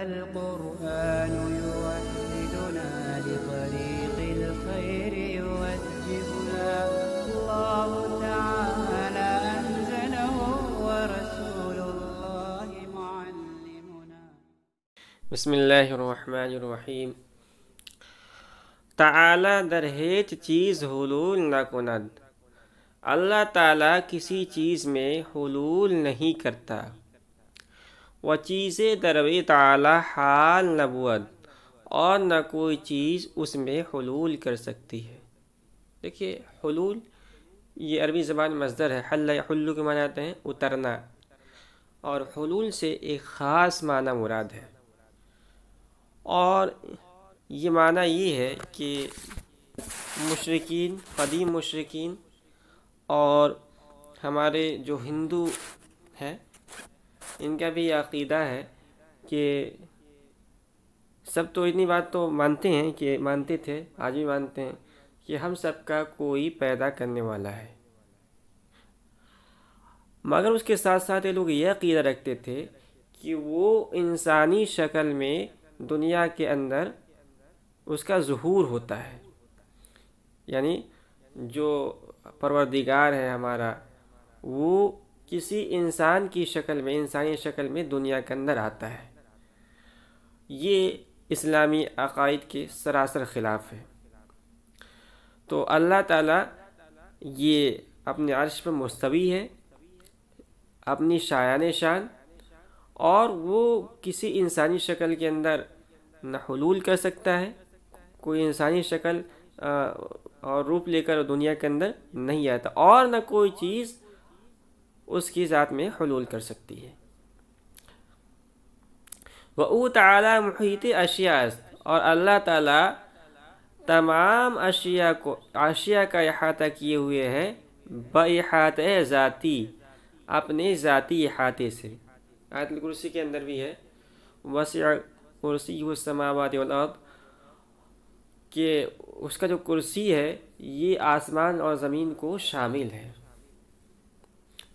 القرآن يوحدنا لطريق الخير يوجهنا الله تعالى أنزله ورسول الله معلمنا. بسم اللہ الرحمن الرحیم. تعالی در ہیچ چیز حلول نہ کند. اللہ تعالیٰ کسی چیز میں حلول نہیں کرتا. و چیز دروی تعالی حال نہ بود اور نہ کوئی چیز اس میں حلول کر سکتی ہے. دیکھیے حلول یہ عربی زبان مصدر ہے. حل یحل کے معنی آتے ہیں اترنا، اور حلول سے ایک خاص معنی مراد ہے. اور یہ معنی یہ ہے کہ مشرکین، قدیم مشرکین اور ہمارے جو ہندو ہیں ان کا بھی عقیدہ ہے کہ سب تو اتنی بات تو مانتے ہیں کہ مانتے تھے، آج بھی مانتے ہیں کہ ہم سب کا کوئی پیدا کرنے والا ہے. مگر اس کے ساتھ ساتھ یہ لوگ یہ عقیدہ رکھتے تھے کہ وہ انسانی شکل میں دنیا کے اندر اس کا ظہور ہوتا ہے. یعنی جو پروردگار ہے ہمارا، وہ کسی انسان کی شکل میں، انسانی شکل میں دنیا کے اندر آتا ہے. یہ اسلامی عقائد کے سراسر خلاف ہے. تو اللہ تعالیٰ یہ اپنے عرش پر مستوی ہے، اپنی شایان شان، اور وہ کسی انسانی شکل کے اندر نہ حلول کر سکتا ہے. کوئی انسانی شکل اور روپ لے کر دنیا کے اندر نہیں آتا، اور نہ کوئی چیز اس کی ذات میں حلول کر سکتی ہے. وَأَوْ تَعَالَى مُحِيطِ اشیاء، اور اللہ تعالیٰ تمام اشیاء کا احاطہ کیے ہوئے ہے بِاِحَاطَةٍ ذاتی، اپنے ذاتی احاطے سے. آیت الکرسی کے اندر بھی ہے وَسِعَ كُرْسِيُّهُ السَّمَاوَاتِ وَالْأَرْضِ، کہ اس کا جو کرسی ہے یہ آسمان اور زمین کو شامل ہے.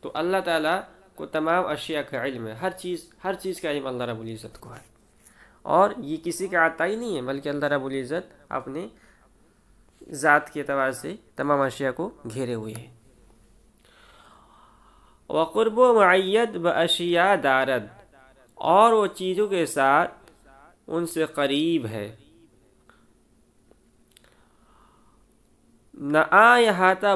تو اللہ تعالیٰ کو تمام اشیاء کا علم ہے، ہر چیز کا علم اللہ رب العزت کو ہے. اور یہ کسی کا عطا ہی نہیں ہے، بلکہ اللہ رب العزت اپنے ذات کے اعتبار سے تمام اشیاء کو گھیرے ہوئے ہیں. وَقُرْبُ مُعَيَّدْ بِأَشْيَاء دَارَدْ، اور وہ چیزوں کے ساتھ ان سے قریب ہے. نہ احاطہ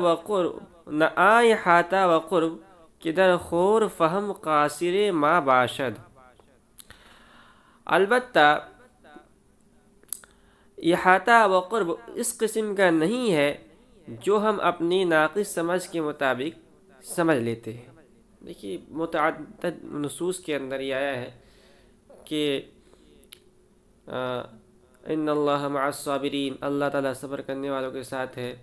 وقرب کہ در خور فہم قاصر ما باشد. البتہ احاطہ وقرب اس قسم کا نہیں ہے جو ہم اپنی ناقص سمجھ کے مطابق سمجھ لیتے ہیں. دیکھیے متعدد نصوص کے اندر یہ آیا ہے کہ ان اللہ مع الصابرین، اللہ تعالیٰ صبر کرنے والوں کے ساتھ ہے.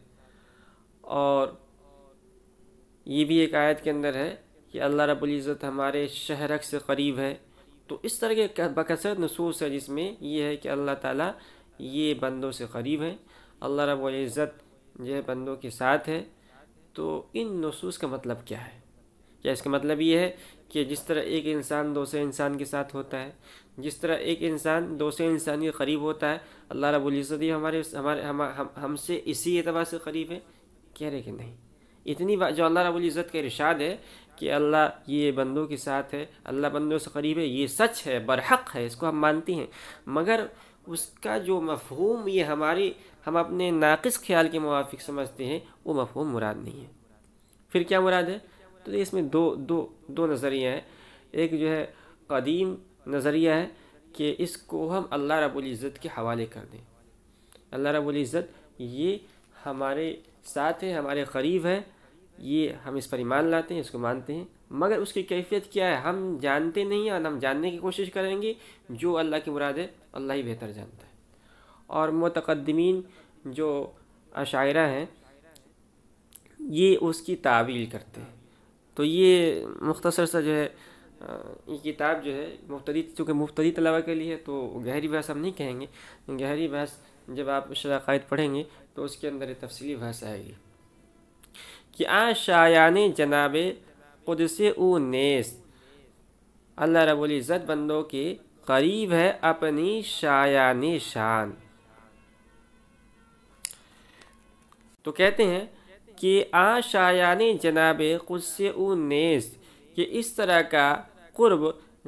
اور یہ بھی ایک آیت کے اندر ہے کہ اللہ رب العزت ہمارے شہرک سے قریب ہے. تو اس طرح کے بکثرت نصوص ہے جس میں یہ ہے کہ اللہ تعالیٰ یہ بندوں سے قریب ہے، اللہ رب العزت جو ہے بندوں کے ساتھ ہے. تو ان نصوص کا مطلب کیا ہے؟ کیا اس کا مطلب یہ ہے کہ جس طرح ایک انسان دوسرے انسان کے ساتھ ہوتا ہے، جس طرح ایک انسان دوسرے انسان کے قریب ہوتا ہے، اللہ رب العزت ہی ہم سے اسی اعتبار سے قریب ہے؟ کہہ رہے کہ نہیں. اتنی بات جو اللہ رب العزت کا ارشاد ہے کہ اللہ یہ بندوں کے ساتھ ہے، اللہ بندوں سے قریب ہے، یہ سچ ہے، برحق ہے، اس کو ہم مانتے ہیں. مگر اس کا جو مفہوم یہ ہم اپنے ناقص خیال کے موافق سمجھتے ہیں، وہ مفہوم مراد نہیں ہے. پھر کیا مراد ہے؟ تو اس میں دو نظریہ ہیں. ایک جو ہے قدیم نظریہ ہے کہ اس کو ہم اللہ رب العزت کے حوالے کر دیں. اللہ رب العزت یہ ہمارے ساتھ ہے، ہمارے قریب ہے، یہ ہم اس پر ایمان لاتے ہیں، اس کو مانتے ہیں. مگر اس کی کیفیت کیا ہے ہم جانتے نہیں ہیں، اور ہم جاننے کی کوشش کریں گے. جو اللہ کی مراد ہے اللہ ہی بہتر جانتا ہے. اور متقدمین جو اشاعرہ ہیں یہ اس کی تعویل کرتے ہیں. تو یہ مختصر سا جو ہے یہ کتاب جو ہے چونکہ مبتدی طلبہ کے لیے تو گہری بحث ہم نہیں کہیں گے. گہری بحث جب آپ شرح عقائد پڑھیں گے تو اس کے اندر تفصیلی بحث آئے گی کہ شایان جناب قدس او نیست، اللہ رب العزت بندوں کے قریب ہے اپنی شایان شان۔ تو کہتے ہیں کہ شایان جناب قدس او نیز کہ اس طرح کا قرب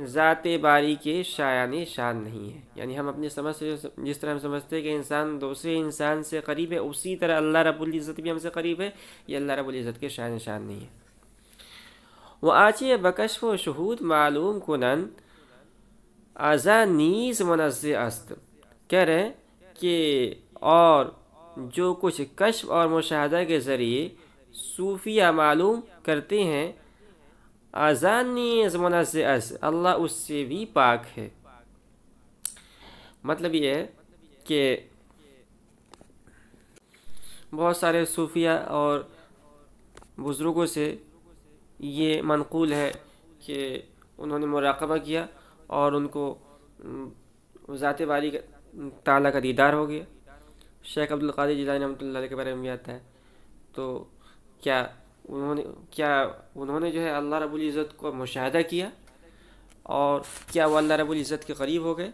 ذات باری کے شایان شان نہیں ہے۔ یعنی ہم اپنی سمجھ سے جس طرح ہم سمجھتے ہیں کہ انسان دوسرے انسان سے قریب ہے، اسی طرح اللہ رب العزت بھی ہم سے قریب ہے، یہ اللہ رب العزت کے شایان شان نہیں ہے۔ وہ آچے بکشف و شہود معلوم کنن ازا نیز منزہ است، کہہ رہے ہیں کہ اور جو کچھ کشف اور مشاہدہ کے ذریعے صوفیہ معلوم کرتے ہیں، ازا نیز منزہ است، اللہ اس سے بھی پاک ہے۔ مطلب یہ ہے کہ بہت سارے صوفیہ اور بزرگوں سے یہ منقول ہے کہ انہوں نے مراقبہ کیا اور ان کو ذات باری تعالیٰ کا دیدار ہو گیا۔ شیخ عبد القادر جیلانی رحمۃ اللہ علیہ کے بارے میں بھی آتا ہے۔ تو کیا انہوں نے جو ہے اللہ رب العزت کو مشاہدہ کیا اور کیا وہ اللہ رب العزت کے قریب ہو گئے؟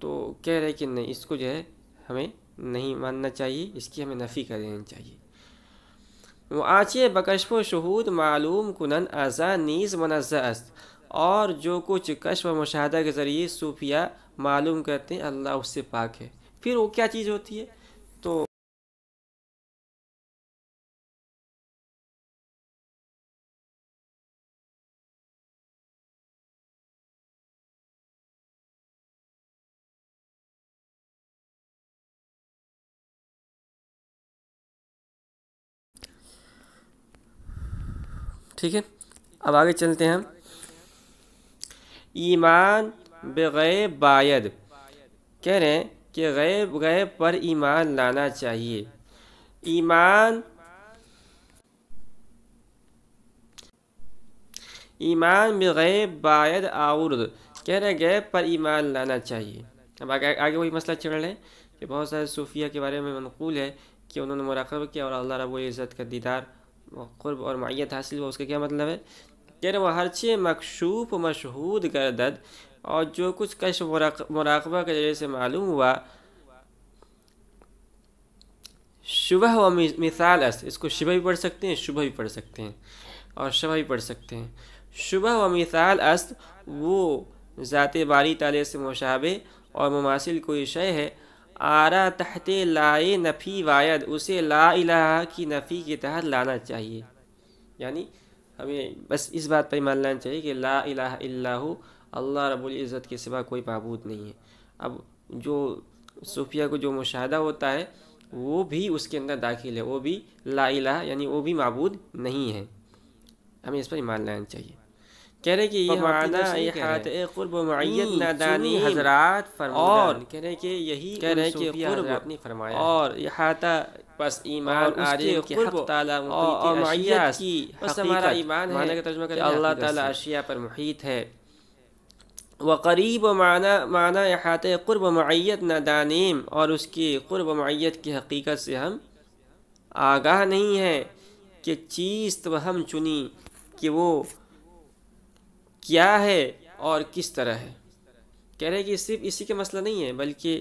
تو کہہ رہے کہ نہیں، اس کو جو ہے ہمیں نہیں ماننا چاہیے، اس کی ہمیں نفی کر دینی چاہیے۔ وہ آچے بکشف و شہود معلوم کنن ازا نیز منزہ است، اور جو کچھ کشف و مشاہدہ کے ذریعے صوفیہ معلوم کرتے ہیں اللہ اس سے پاک ہے۔ پھر وہ کیا چیز ہوتی ہے؟ تو ٹھیک ہے، اب آگے چلتے ہیں ہم۔ ایمان بغیب باید، کہہ رہے ہیں کہ غیب پر ایمان لانا چاہیے۔ ایمان بغیب باید آورد، کہہ رہے ہیں غیب پر ایمان لانا چاہیے۔ اب آگے وہی مسئلہ چل رہے ہیں کہ بہت سارے صوفیہ کے بارے میں منقول ہے کہ انہوں نے مراقبہ کیا اور اللہ رب العزت کا دیدار، قرب اور معیت حاصل ہوا۔ اس کا کیا مطلب ہے؟ کہہ رہے وہ ہرچے مکشوف و مشہود گردد، اور جو کچھ کشف مراقبہ کے ذریعے سے معلوم ہوا، شبہ و مثال است، اس کو شبہ بھی پڑھ سکتے ہیں، شبہ بھی پڑھ سکتے ہیں اور شبہ بھی پڑھ سکتے ہیں۔ شبہ و مثال است، وہ ذات باری تعالیٰ سے مشابہ اور مماثل کوئی شے ہے، آرا تحت لائے نفی واید، اسے لا الہ کی نفی کے تحت لانا چاہیے۔ یعنی ہمیں بس اس بات پر ایمان لانا چاہیے کہ لا الہ الا ہو، اللہ رب العزت کے سوا کوئی معبود نہیں ہے۔ اب جو صوفیہ کو جو مشاہدہ ہوتا ہے وہ بھی اس کے اندر داخل ہے، وہ بھی لا الہ یعنی وہ بھی معبود نہیں ہے، ہمیں اس پر ایمان لانا چاہیے۔ کہہ رہے کہ یہ معنی احاطہ قرب و معیت نادانی حضرات اور کہہ رہے کہ یہی کہہ رہے کہ قرب نے فرمایا اور احاطہ بس ایمان عالم کی حق تعالیٰ اور معیت کی بس ہمارا ایمان ہے کہ اللہ تعالیٰ اشیاء پر محیط ہے۔ وقریب و معنی احاطہ قرب و معیت نادانیم، اور اس کی قرب و معیت کی حقیقت سے ہم آگاہ نہیں ہیں کہ چیز تو ہم چنی کہ وہ کیا ہے اور کس طرح ہے۔ کہہ رہے کہ صرف اسی کا مسئلہ نہیں ہے، بلکہ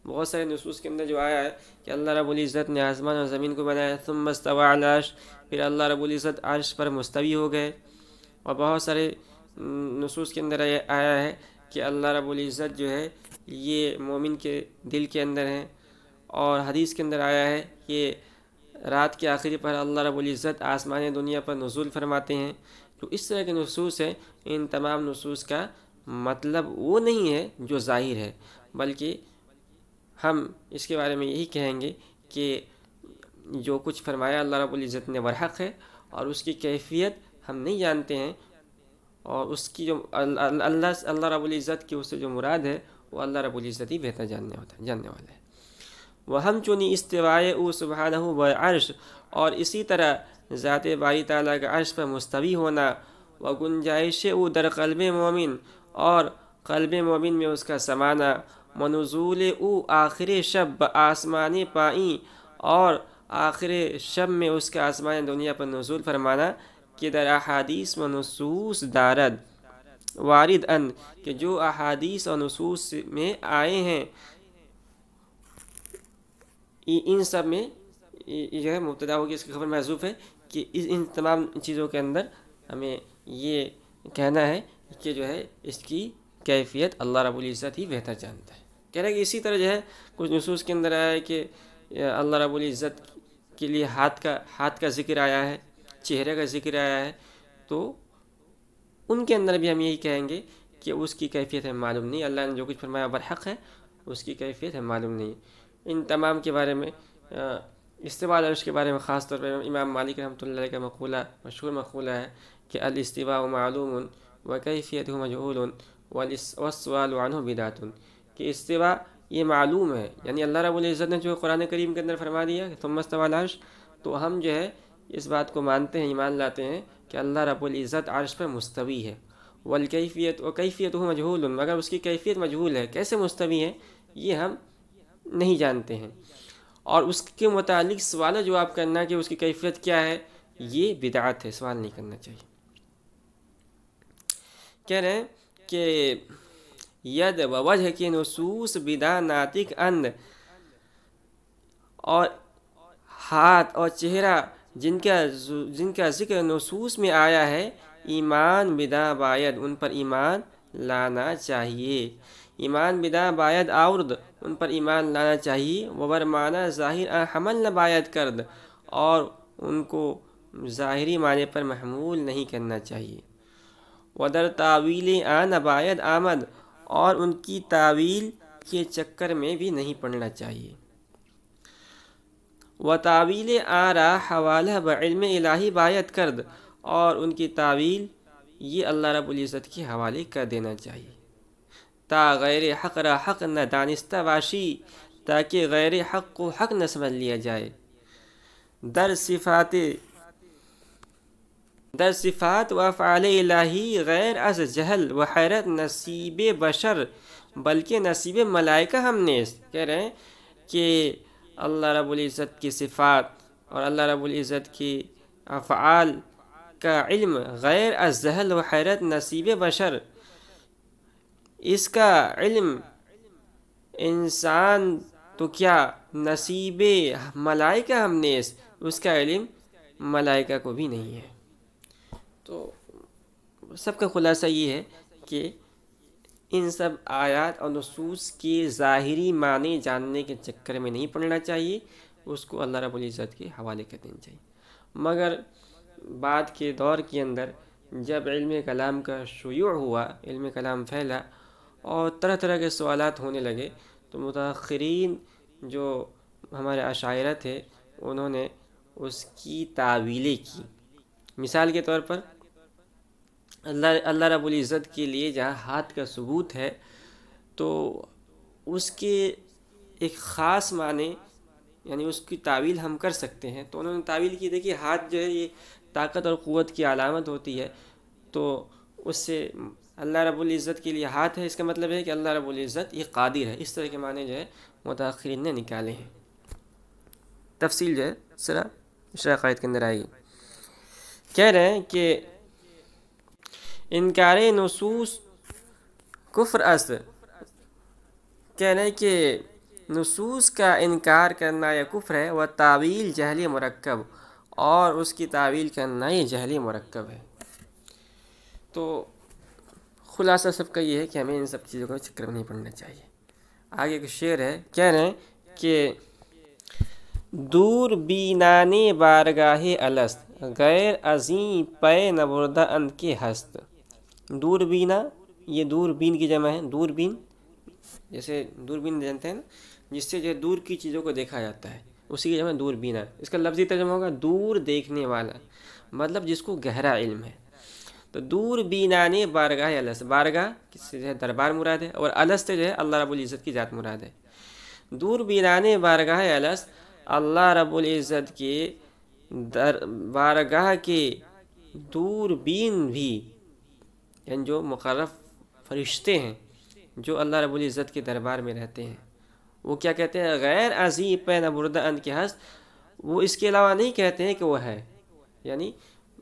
بہت سارے نصوص کے اندر جو آیا ہے کہ اللہ رب العزت نے آسمان اور زمین کو بنایا، ثم استوى علی العرش، پھر اللہ رب العزت عرش پر مستوی ہو گئے۔ اور بہت سارے نصوص کے اندر آیا ہے کہ اللہ رب العزت جو ہے یہ مومن کے دل کے اندر ہے، اور حدیث کے اندر آیا ہے کہ رات کے آخری پر اللہ رب العزت آسمان دنیا پر نزول فرماتے ہیں۔ تو اس طرح کے نصوص ہیں، ان تمام نصوص کا مطلب وہ نہیں ہے جو ظاہر ہے، بلکہ ہم اس کے بارے میں یہی کہیں گے کہ جو کچھ فرمایا اللہ رب العزت نے برحق ہے، اور اس کی کیفیت ہم نہیں جانتے ہیں، اور اس کی جو اللہ رب العزت کی اس سے جو مراد ہے وہ اللہ رب العزت ہی بہتر جاننے والا ہے۔ وہ ہم چنی استوائے او سبحانہ بعرش، اور اسی طرح ذات باری تعالیٰ کا عرش پر مستوی ہونا، و گنجائش او در قلب مومن، اور قلب مومن میں اس کا سمانا، منزول او آخر شب آسمان پائیں، اور آخر شب میں اس کا آسمان دنیا پر نزول فرمانا، کہ در احادیث و نصوص دارد، وارد ان کہ جو احادیث اور نصوص میں آئے ہیں ان سب میں یہ جو ہے مبتدا ہوگی، اس کی خبر محذوف ہے کہ ان تمام چیزوں کے اندر ہمیں یہ کہنا ہے کہ جو ہے اس کی کیفیت اللہ رب العزت ہی بہتر جانتا ہے۔ کہہ رہے ہیں کہ اسی طرح جو ہے کچھ نصوص کے اندر آیا ہے کہ اللہ رب العزت کے لیے ہاتھ کا ذکر آیا ہے، چہرے کا ذکر آیا ہے، تو ان کے اندر بھی ہم یہی کہیں گے کہ اس کی کیفیت ہمیں معلوم نہیں، اللہ نے جو کچھ فرمایا برحق ہے، اس کی کیفیت ہمیں معلوم نہیں۔ ان تمام کے بارے میں استواء عرش کے بارے میں خاص طور پر امام مالک رحمۃ اللہ علیہ کا مقولہ مشہور مقولہ ہے کہ الاستواء معلوم وکیفیتہ مجہول والسؤال عنہ بدعۃ، کہ استواء یہ معلوم ہے، یعنی اللہ رب العزت نے جو قرآن کریم کے اندر فرما دیا کہ ثم استوى على العرش، تو ہم جو ہے اس بات کو مانتے ہیں، ایمان لاتے ہیں کہ اللہ رب العزت عرش پر مستوی ہے، کیفیتہ مجہول، مگر اس کی کیفیت مجہول ہے، کیسے مستوی ہے یہ ہم نہیں جانتے ہیں، اور اس کے متعلق سوال و جواب کرنا کہ اس کی کیفیت کیا ہے یہ بدعت ہے، سوال نہیں کرنا چاہیے۔ کہہ رہے ہیں کہ ید و وجہ کے نصوص بدا ناطق اند، اور ہاتھ اور چہرہ جن کا ذکر نصوص میں آیا ہے، ایمان بدا باید، ان پر ایمان لانا چاہیے، ایمان بدا باید آورد، ان پر ایمان لانا چاہیے، وبرمانہ ظاہر حمل نہ باید کرد، اور ان کو ظاہری معنی پر محمول نہیں کرنا چاہیے، ودر تعویل نہ باید آمد، اور ان کی تعویل کے چکر میں بھی نہیں پڑنا چاہیے، و تعویل آرا حوالہ بعلم الہی باید کرد، اور ان کی تعویل یہ اللہ رب العزت کے حوالے کر دینا چاہیے، تا غیر حق را حق نہ دانستہ باشی، تاکہ غیر حق کو حق نہ سمجھ لیا جائے، در صفات و افعال الہی غیر از جہل و حیرت نصیب بشر، بلکہ نصیب ملائکہ ہم نے، کہہ رہے ہیں کہ اللہ رب العزت کی صفات اور اللہ رب العزت کی افعال کا علم غیر از جہل و حیرت نصیب بشر، اس کا علم انسان تو کیا نصیب ملائکہ ہم نے، اس کا علم ملائکہ کو بھی نہیں ہے۔ تو سب کا خلاصہ یہ ہے کہ ان سب آیات اور نصوص کے ظاہری معنی جاننے کے چکر میں نہیں پڑنا چاہیے، اس کو اللہ رب العزت کے حوالے کر دینا چاہیے۔ مگر بعد کے دور کے اندر جب علم کلام کا شیوع ہوا، علم کلام پھیلا اور طرح طرح کے سوالات ہونے لگے، تو متاخرین جو ہمارے عشائرہ تھے انہوں نے اس کی تعویلیں کی۔ مثال کے طور پر اللہ رب العزت کے لیے جہاں ہاتھ کا ثبوت ہے تو اس کے ایک خاص معنی یعنی اس کی تعویل ہم کر سکتے ہیں، تو انہوں نے تعویل کی، دیکھیے ہاتھ جو ہے یہ طاقت اور قوت کی علامت ہوتی ہے، تو اس سے اللہ رب العزت کے لیے ہاتھ ہے، اس کا مطلب ہے کہ اللہ رب العزت یہ قادر ہے، اس طرح کے معنی جو ہے متاخرین نے نکالے ہیں۔ تفصیل جو ہے ذرا شرح قائد کے اندر آئے گی۔ کہہ رہے ہیں کہ انکار نصوص کفر است، کہہ رہے ہیں کہ نصوص کا انکار کرنا یا کفر ہے، وہ تعویل جہلی مرکب، اور اس کی تعویل کرنا یہ جہلی مرکب ہے۔ تو خلاصہ سب کا یہ ہے کہ ہمیں ان سب چیزوں کا چکر میں نہیں پڑنا چاہیے۔ آگے ایک شعر ہے، کہہ رہے ہیں کہ دور بینان بارگاہ الست، غیر عظیم پے نبردہ اند کے ہست۔ دور بینا یہ دور بین کی جمع ہے، دور بین جیسے دور بین جانتے ہیں نا، جس سے جو ہے دور کی چیزوں کو دیکھا جاتا ہے، اسی کی جمع دور بینا۔ اس کا لفظی ترجمہ ہوگا دور دیکھنے والا، مطلب جس کو گہرا علم ہے۔ تو دور بینانے بارگاہ الست، بارگاہ کس سے جو ہے دربار مراد ہے، اور الست جو ہے اللہ رب العزت کی ذات مراد ہے۔ دور بینانے بارگاہ الست، اللہ رب العزت کے بارگاہ کے دور بین بھی، یعنی جو مقرب فرشتے ہیں جو اللہ رب العزت کے دربار میں رہتے ہیں، وہ کیا کہتے ہیں؟ غیر عظیم پہ نبردہ اند کے ہست، وہ اس کے علاوہ نہیں کہتے ہیں کہ وہ ہے، یعنی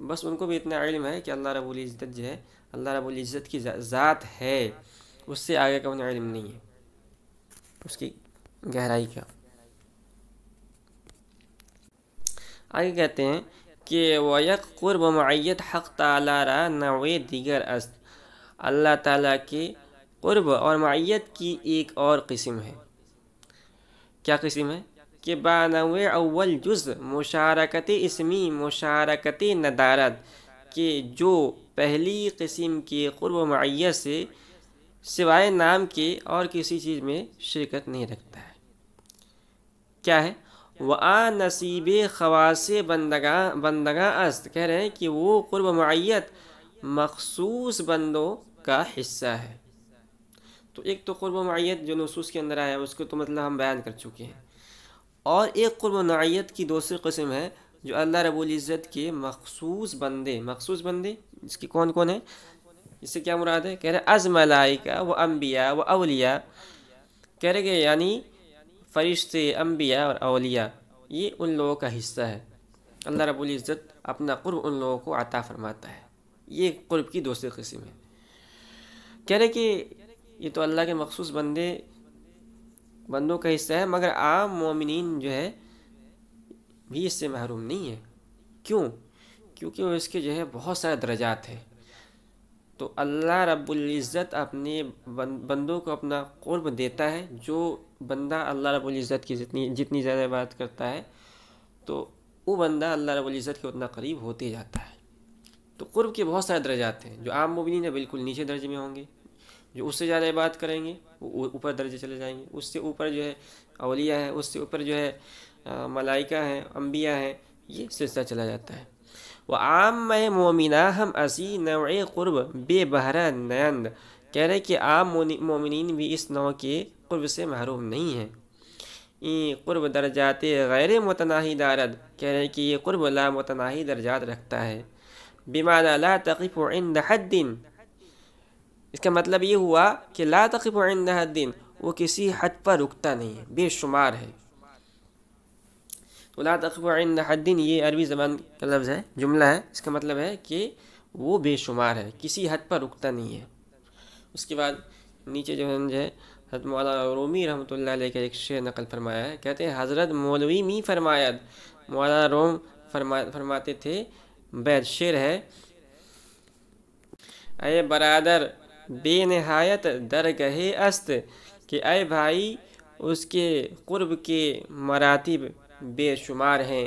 بس ان کو بھی اتنا علم ہے کہ اللہ رب العزت جو ہے اللہ رب العزت کی ذات ہے، اس سے آگے کا انہیں علم نہیں ہے، اس کی گہرائی کا۔ آگے کہتے ہیں کہ وَيَک قرب معیت حق تعالیٰ را نوع دیگر است، اللہ تعالیٰ کے قرب اور معیت کی ایک اور قسم ہے۔ کیا قسم ہے؟ کہ بانوع اول جز مشارکت اسمی مشارکت ندارت، کہ جو پہلی قسم کے قرب و معیت سے سوائے نام کے اور کسی چیز میں شرکت نہیں رکھتا ہے۔ کیا ہے؟ وَآ نصیب خواص بندگاں است، کہہ رہے ہیں کہ وہ قرب و معیت مخصوص بندوں کا حصہ ہے۔ تو ایک تو قرب و معیت جو نصوص کے اندر آیا ہے اس کو تو مطلب ہم بیان کر چکے ہیں، اور ایک قرب و معیت کی دوسری قسم ہے جو اللہ رب العزت کے مخصوص بندے جس کے کون کون ہیں، اس سے کیا مراد ہے؟ کہہ رہے از ملائکہ و انبیاء و اولیاء، کہہ رہے کہ یعنی فرشتے، انبیاء اور اولیاء، یہ ان لوگوں کا حصہ ہے۔ اللہ رب العزت اپنا قرب ان لوگوں کو عطا فرماتا ہے، یہ قرب کی دوسری قسم ہے۔ کہہ رہے کہ یہ تو اللہ کے مخصوص بندوں کا حصہ ہے، مگر عام مومنین جو ہے بھی اس سے محروم نہیں ہے۔ کیوں؟ کیونکہ اس کے جو ہے بہت سارے درجات ہیں۔ تو اللہ رب العزت اپنے بندوں کو اپنا قرب دیتا ہے، جو بندہ اللہ رب العزت کی جتنی زیادہ بات کرتا ہے تو وہ بندہ اللہ رب العزت کے اتنا قریب ہوتے جاتا ہے۔ تو قرب کے بہت سارے درجات ہیں، جو عام مومنین ہیں بالکل نیچے درجے میں ہوں گے، جو اس سے زیادہ عبادت کریں گے وہ اوپر درجے چلے جائیں گے، اس سے اوپر جو ہے اولیاء ہیں، اس سے اوپر جو ہے ملائکہ ہیں، انبیاء ہیں، یہ سلسلہ چلا جاتا ہے۔ وعام مومنہ ہم اسی نوع قرب بے بہرہ نیند، کہہ رہے کہ عام مومنین بھی اس نوع کے قرب سے محروم نہیں ہیں۔ این قرب درجات غیر متناہی دارد، کہہ رہے کہ یہ قرب لا متناہی درجات رکھتا ہے۔ بمعنی لا تقف عند حد، اس کا مطلب یہ ہوا کہ لا تقف عند حد، وہ کسی حد پر رکتا نہیں ہے، بے شمار ہے۔ تو لا تقف عند حد یہ عربی زبان کا لفظ ہے، جملہ ہے، اس کا مطلب ہے کہ وہ بے شمار ہے، کسی حد پر رکتا نہیں ہے۔ اس کے بعد نیچے جو ہے حضرت مولانا رومی رحمۃ اللہ علیہ کا ایک شعر نقل فرمایا ہے، کہتے ہیں حضرت مولوی می فرماید، مولانا روم فرماتے تھے، بیت شعر ہے، اے برادر بے نہایت درگہ است، کہ اے بھائی اس کے قرب کے مراتب بے شمار ہیں،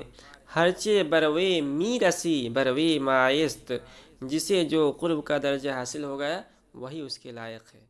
ہرچے بروے می رسی بروے مایست، جسے جو قرب کا درجہ حاصل ہو گیا وہی اس کے لائق ہے۔